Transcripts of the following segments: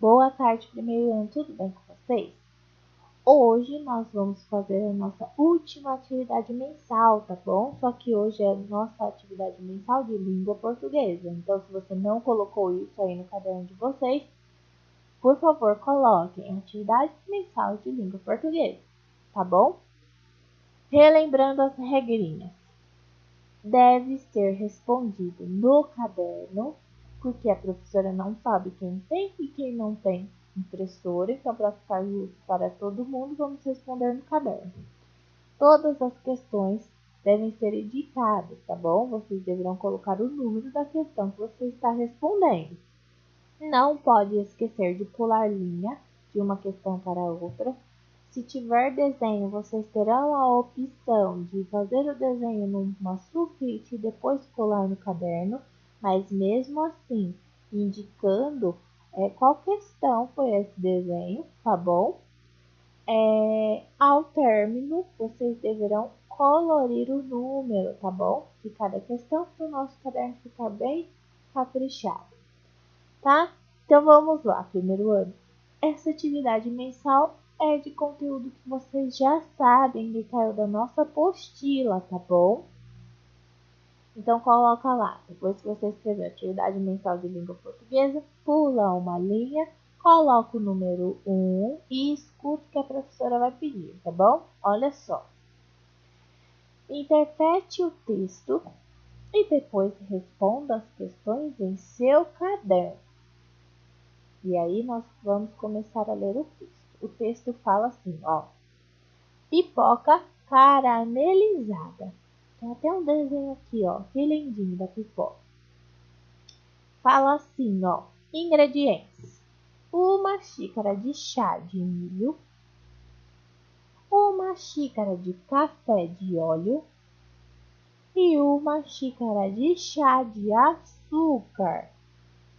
Boa tarde, primeiro ano, tudo bem com vocês? Hoje nós vamos fazer a nossa última atividade mensal, tá bom? Só que hoje é a nossa atividade mensal de língua portuguesa. Então, se você não colocou isso aí no caderno de vocês, por favor, coloquem atividade mensal de língua portuguesa, tá bom? Relembrando as regrinhas. Deve ser respondido no caderno, porque a professora não sabe quem tem e quem não tem impressora, então para ficar justo para todo mundo, vamos responder no caderno. Todas as questões devem ser editadas, tá bom? Vocês deverão colocar o número da questão que você está respondendo. Não pode esquecer de pular linha de uma questão para outra. Se tiver desenho, vocês terão a opção de fazer o desenho numa sulfite e depois colar no caderno, mas mesmo assim, indicando qual questão foi esse desenho, tá bom? Ao término, vocês deverão colorir o número, tá bom? De cada questão, para o nosso caderno ficar bem caprichado, tá? Então vamos lá, primeiro ano. Essa atividade mensal é de conteúdo que vocês já sabem, que caiu da nossa apostila, tá bom? Então coloca lá, depois que você escrever atividade mensal de língua portuguesa, pula uma linha, coloca o número 1 e escuta o que a professora vai pedir, tá bom? Olha só. Interprete o texto e depois responda as questões em seu caderno. E aí nós vamos começar a ler o texto. O texto fala assim, ó. Pipoca caramelizada. Tem até um desenho aqui, ó. Que lindinho da pipoca. Fala assim, ó. Ingredientes. Uma xícara de chá de milho. Uma xícara de café de óleo. E uma xícara de chá de açúcar.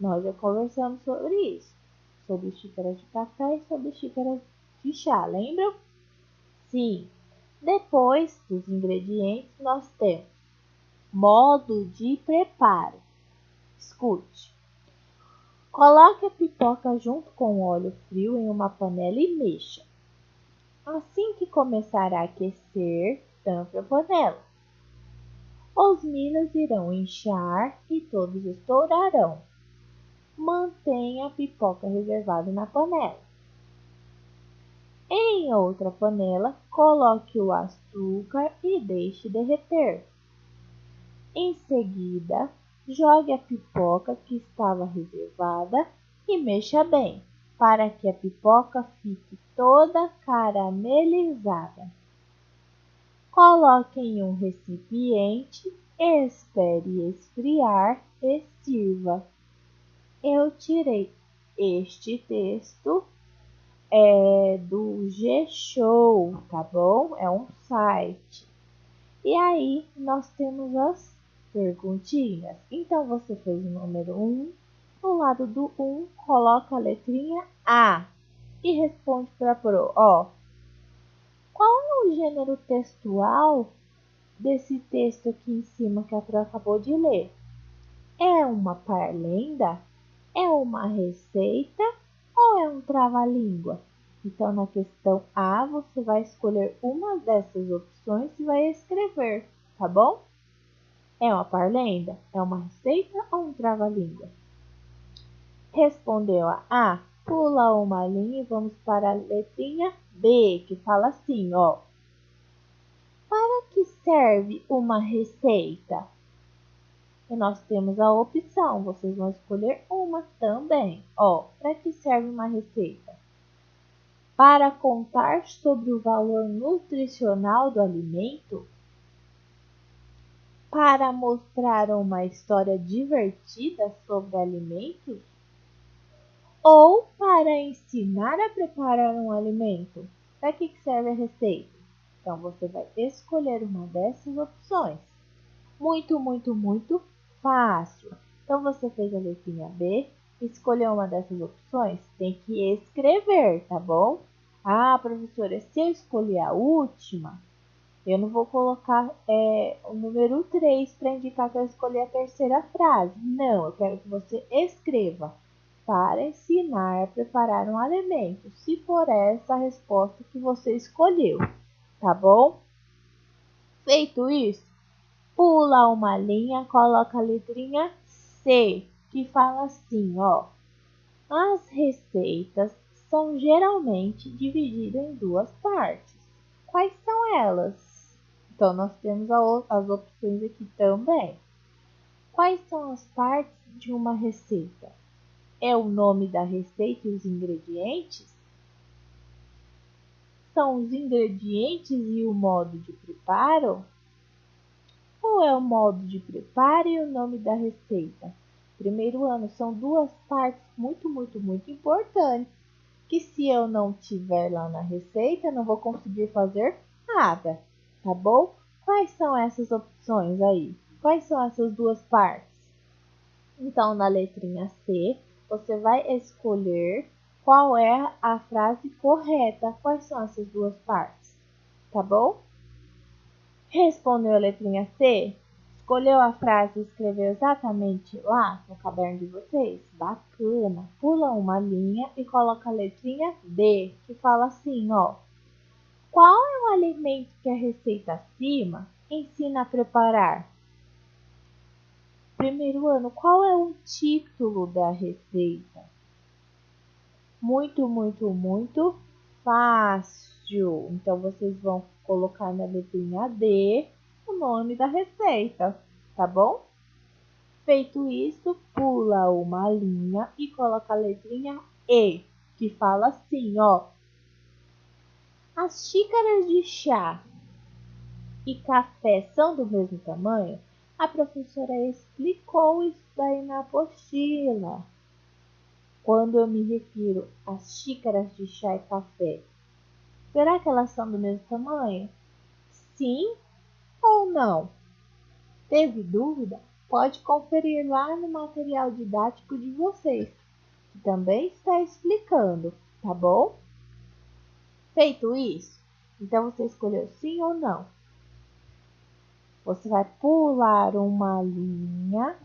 Nós já conversamos sobre isso. Sobre xícaras de café e sobre xícaras de chá, lembram? Sim. Depois dos ingredientes, nós temos modo de preparo. Escute. Coloque a pipoca junto com o óleo frio em uma panela e mexa. Assim que começar a aquecer, tampe a panela. Os milhos irão inchar e todos estourarão. Mantenha a pipoca reservada na panela. Em outra panela, coloque o açúcar e deixe derreter. Em seguida, jogue a pipoca que estava reservada e mexa bem, para que a pipoca fique toda caramelizada. Coloque em um recipiente, espere esfriar e sirva. Eu tirei este texto do G-Show, tá bom? É um site. E aí, nós temos as perguntinhas. Então, você fez o número 1. Do lado do 1, coloca a letrinha A e responde para a Pro. Ó, qual é o gênero textual desse texto aqui em cima que a Pro acabou de ler? É uma parlenda? É uma receita? Ou é um trava-língua? Então, na questão A, você vai escolher uma dessas opções e vai escrever, tá bom? É uma parlenda? É uma receita ou um trava-língua? Respondeu a A, pula uma linha e vamos para a letrinha B, que fala assim, ó. Para que serve uma receita? E nós temos a opção, vocês vão escolher uma também. Ó, para que serve uma receita? Para contar sobre o valor nutricional do alimento? Para mostrar uma história divertida sobre alimentos? Ou para ensinar a preparar um alimento? Para que serve a receita? Então, você vai escolher uma dessas opções. Muito, muito, muito fácil. Então, você fez a letrinha B, escolheu uma dessas opções, tem que escrever, tá bom? Ah, professora, se eu escolher a última, eu não vou colocar o número 3 para indicar que eu escolhi a terceira frase. Não, eu quero que você escreva para ensinar a preparar um alimento, se for essa a resposta que você escolheu, tá bom? Feito isso, pula uma linha, coloca a letrinha C, que fala assim, ó. As receitas são geralmente divididas em duas partes. Quais são elas? Então, nós temos as opções aqui também. Quais são as partes de uma receita? É o nome da receita e os ingredientes? São os ingredientes e o modo de preparo? Ou é o modo de preparo e o nome da receita? Primeiro ano são duas partes muito importantes, que se eu não tiver lá na receita, não vou conseguir fazer nada, tá bom? Quais são essas opções aí? Quais são essas duas partes? Então, na letrinha C, você vai escolher qual é a frase correta. Quais são essas duas partes? Tá bom? Respondeu a letrinha C? Escolheu a frase e escreveu exatamente lá no caderno de vocês? Bacana! Pula uma linha e coloca a letrinha D, que fala assim, ó. Qual é o alimento que a receita acima ensina a preparar? Primeiro ano, qual é o título da receita? Muito fácil. Então, vocês vão colocar na letrinha D o nome da receita, tá bom? Feito isso, pula uma linha e coloca a letrinha E, que fala assim, ó. As xícaras de chá e café são do mesmo tamanho? A professora explicou isso daí na apostila. Quando eu me refiro às xícaras de chá e café, será que elas são do mesmo tamanho? Sim ou não? Teve dúvida? Pode conferir lá no material didático de vocês, que também está explicando, tá bom? Feito isso, então você escolheu sim ou não? Você vai pular uma linha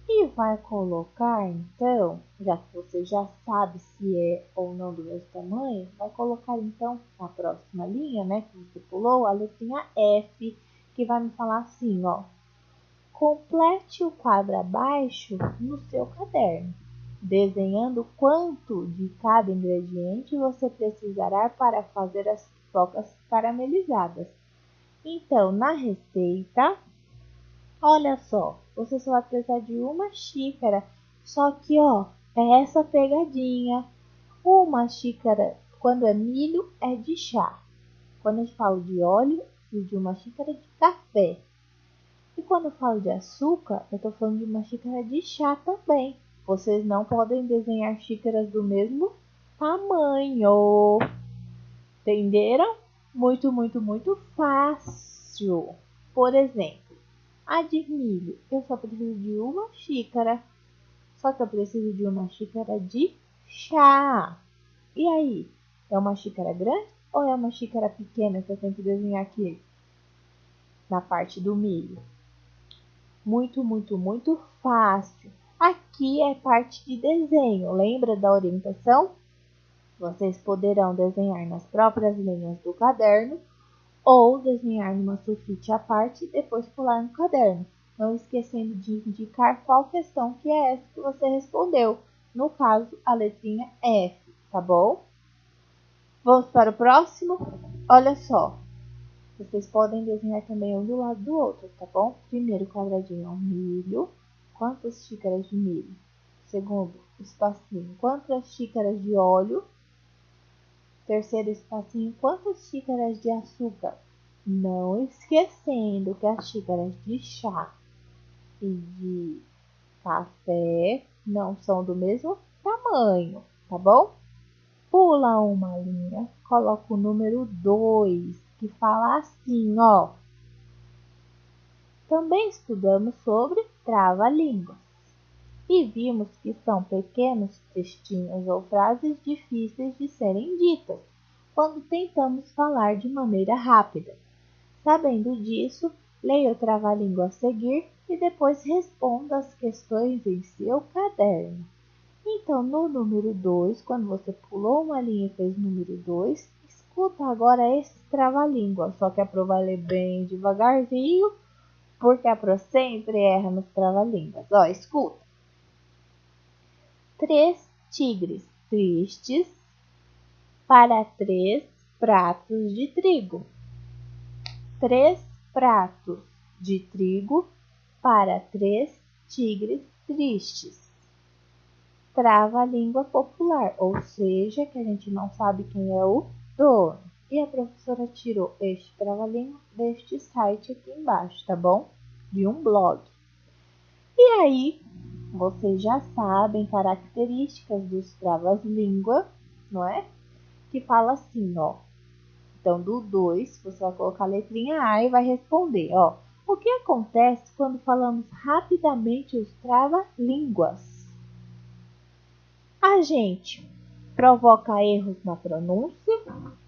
e vai colocar, então, já que você já sabe se é ou não do mesmo tamanho, vai colocar então na próxima linha, né, que você pulou, a letrinha F, que vai me falar assim, ó. Complete o quadro abaixo no seu caderno, desenhando quanto de cada ingrediente você precisará para fazer as pipocas caramelizadas. Então, na receita, olha só, você só vai precisar de uma xícara, só que, ó, é essa pegadinha. Uma xícara, quando é milho, é de chá. Quando eu falo de óleo, preciso de uma xícara de café. E quando eu falo de açúcar, eu estou falando de uma xícara de chá também. Vocês não podem desenhar xícaras do mesmo tamanho. Entenderam? Muito fácil. Por exemplo, a de milho, eu só preciso de uma xícara. Só que eu preciso de uma xícara de chá. E aí? É uma xícara grande ou é uma xícara pequena que eu tenho que desenhar aqui na parte do milho? Muito fácil. Aqui é parte de desenho. Lembra da orientação? Vocês poderão desenhar nas próprias linhas do caderno ou desenhar numa sulfite à parte e depois pular no caderno, não esquecendo de indicar qual questão que é essa que você respondeu. No caso, a letrinha F, tá bom? Vamos para o próximo? Olha só. Vocês podem desenhar também um do lado do outro, tá bom? Primeiro quadradinho, milho. Quantas xícaras de milho? Segundo espacinho, quantas xícaras de óleo? Terceiro espacinho, quantas xícaras de açúcar? Não esquecendo que as xícaras de chá e de café não são do mesmo tamanho, tá bom? Pula uma linha, coloca o número 2, que fala assim, ó. Também estudamos sobre trava-línguas e vimos que são pequenos textinhos ou frases difíceis de serem ditas quando tentamos falar de maneira rápida. Sabendo disso, leia o trava-língua a seguir e depois responda as questões em seu caderno. Então, no número 2, quando você pulou uma linha e fez o número 2, escuta agora esse trava-língua. Só que a Pro vai ler bem devagarzinho, porque a Pro sempre erra nos trava-línguas. Ó, escuta. 3 tigres tristes para 3 pratos de trigo. 3 pratos de trigo para 3 tigres tristes. Trava-língua popular, ou seja, que a gente não sabe quem é o dono. E a professora tirou este trava-língua deste site aqui embaixo, tá bom? De um blog. E aí, vocês já sabem características dos travas-língua, não é? Que fala assim, ó. Então, do 2, você vai colocar a letrinha A e vai responder, ó. O que acontece quando falamos rapidamente os trava-línguas? A gente provoca erros na pronúncia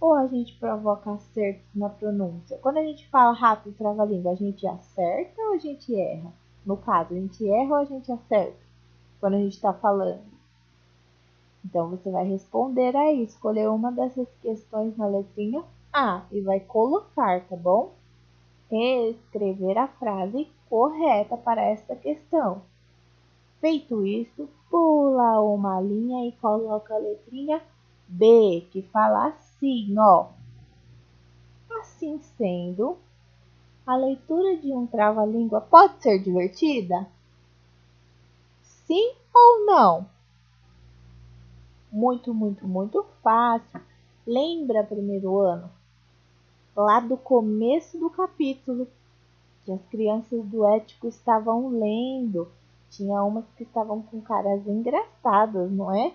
ou a gente provoca acertos na pronúncia? Quando a gente fala rápido trava-língua, a gente acerta ou a gente erra? No caso, a gente erra ou a gente acerta quando a gente está falando? Então, você vai responder aí, escolher uma dessas questões na letrinha A e vai colocar, tá bom? Reescrever a frase correta para esta questão. Feito isso, pula uma linha e coloca a letrinha B, que fala assim, ó. Assim sendo, a leitura de um trava-língua pode ser divertida? Sim ou não? Muito, muito, muito fácil. Lembra primeiro ano? Lá do começo do capítulo, que as crianças do ético estavam lendo. Tinha umas que estavam com caras engraçadas, não é?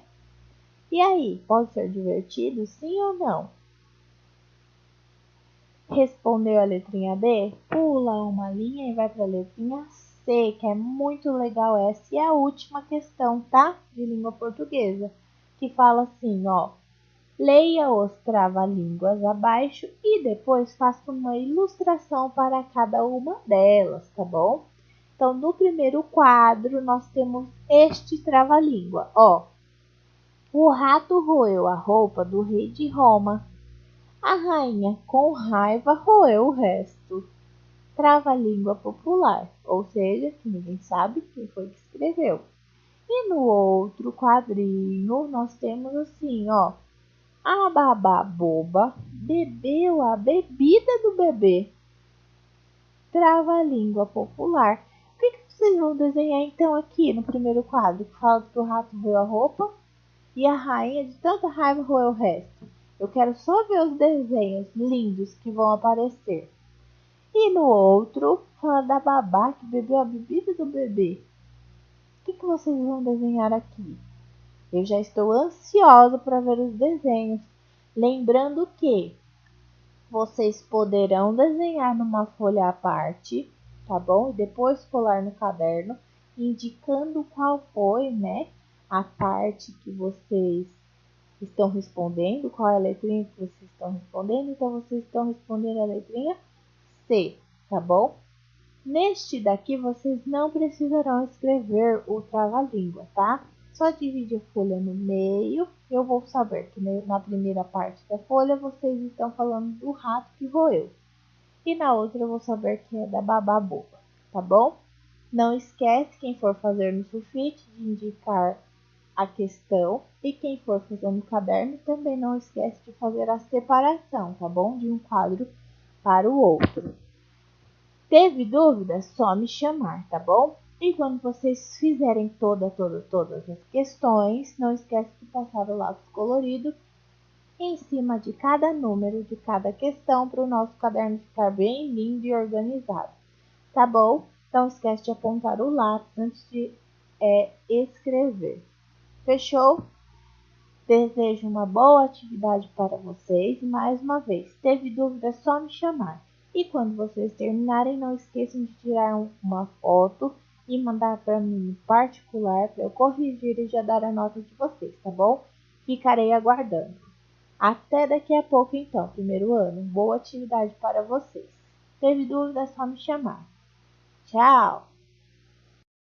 E aí, pode ser divertido, sim ou não? Respondeu a letrinha B? Pula uma linha e vai para a letrinha C, que é muito legal essa. E a última questão, tá? De língua portuguesa, que fala assim, ó. Leia os trava-línguas abaixo e depois faça uma ilustração para cada uma delas, tá bom? Então, no primeiro quadro, nós temos este trava-língua, ó. O rato roeu a roupa do rei de Roma. A rainha, com raiva, roeu o resto. Trava-língua popular, ou seja, que ninguém sabe quem foi que escreveu. E no outro quadrinho, nós temos assim, ó. A babá boba bebeu a bebida do bebê. Trava-língua popular. O que vocês vão desenhar então aqui no primeiro quadro? Que fala que o rato roeu a roupa e a rainha de tanta raiva roeu o resto. Eu quero só ver os desenhos lindos que vão aparecer. E no outro, fala da babá que bebeu a bebida do bebê. O que vocês vão desenhar aqui? Eu já estou ansiosa para ver os desenhos. Lembrando que vocês poderão desenhar numa folha à parte, tá bom? E depois colar no caderno, indicando qual foi, né, a parte que vocês estão respondendo, qual é a letrinha que vocês estão respondendo. Então, vocês estão respondendo a letrinha C, tá bom? Neste daqui, vocês não precisarão escrever o trava-língua, tá? Só divide a folha no meio. Eu vou saber que na primeira parte da folha vocês estão falando do rato que roeu. E na outra eu vou saber que é da babá boba, tá bom? Não esquece, quem for fazer no sulfite, de indicar a questão. E quem for fazer no caderno, também não esquece de fazer a separação, tá bom? De um quadro para o outro. Teve dúvida? Só me chamar, tá bom? E quando vocês fizerem todas as questões, não esquece de passar o lápis colorido em cima de cada número de cada questão para o nosso caderno ficar bem lindo e organizado, tá bom? Não esquece de apontar o lápis antes de escrever. Fechou? Desejo uma boa atividade para vocês. Mais uma vez, teve dúvida, é só me chamar. E quando vocês terminarem, não esqueçam de tirar uma foto e mandar para mim em particular para eu corrigir e já dar a nota de vocês, tá bom? Ficarei aguardando. Até daqui a pouco então, primeiro ano. Boa atividade para vocês. Teve dúvida, é só me chamar. Tchau!